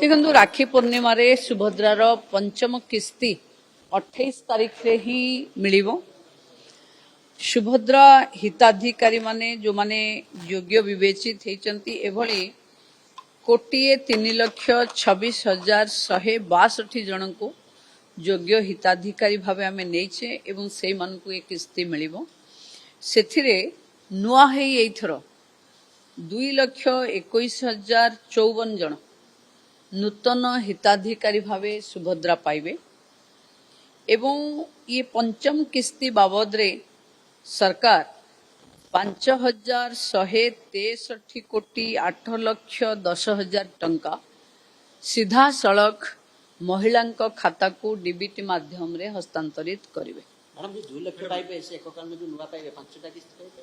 देखो राखी पूर्णिमार सुभद्रार पंचम किस्ती 28 तारीख रे ही मिलिबो। सुभद्रा हिताधिकारी माने जो माने योग्य विवेचित होती एभली 1,03,26,162 जन को योग्य हिताधिकारी भावे आमे नेइछे एवं से मान को एक किस्ती मिलिबो। सेथिरे नुआ हेई एथर 2,21,054 जन नूतन हिताधिकारी भावे सुभद्रा पाइबे एवं ये पंचम किस्ती बाबद रे सरकार 5,163 कोटी 8,10,000 टंका सीधा सड़क महिला खाता को डीबीटी माध्यम रे हस्तांतरित करिवे। मैडम जो 2 लाख पाइबे से एकोकाल में जो नुआ पाइबे 5टा किस्त पाइबे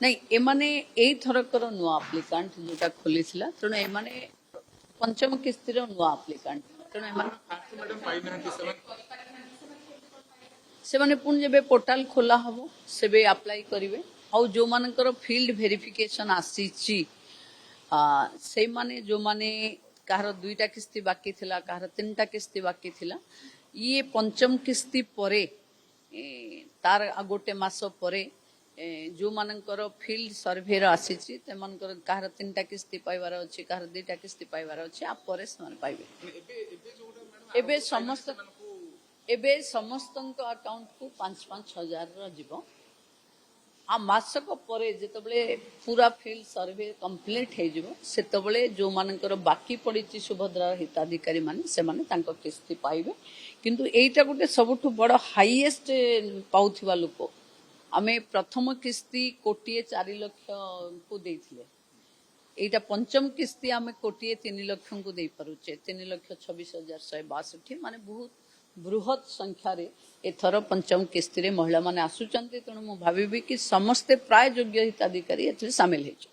नहीं एमाने एई थरकर नुआ एप्लिकेंट जोटा खोलिथिला तेणु एमाने पंचम किस्ती रो नुआ एप्लिकेंट तेणु एमाने से माने पुन जेबे पोर्टल खोला हबो सेबे अप्लाई करिवे और जो मानकर फील्ड वेरिफिकेशन आसीची से माने जो माने कहार 2टा किस्ती बाकी थिला कहार 3टा किस्ती बाकी थिला ये पंचम किस्ती परे तार गोटे मास परे जो मानकर फील्ड सर्वे आसीची ते मानकर कहार 3टा किस्ती पाइबार अछि कहार 2टा किस्ती पाइबार अछि आ परे समान पाइबे। एबे समस्तक अकाउंट को 5-5 हजार जीवो आ मासक परे जेतबले पूरा फील्ड सर्वे कंप्लीट हे जीवो सेतबले जो मानकर बाकी पड़िची सुभद्रा हिताधिकारी माने से माने तांको किस्ती पाइबे। किंतु एइटा गोटे सबुठु बड़ हाईएस्ट पाउथिबा लोक आमे प्रथम किस्ती 1,04,00,000 को देथिले एटा पंचम किस्ती आमे 1,03,00,000 को दे पारुचे 3,26,162 माने बहुत बृहत संख्या रे एथर पंचम किस्ती रे महिला माने आसुचंती तेणु मु भाबी कि समस्ते प्राय योग्य हिताधिकारी एथि शामिल हेछ।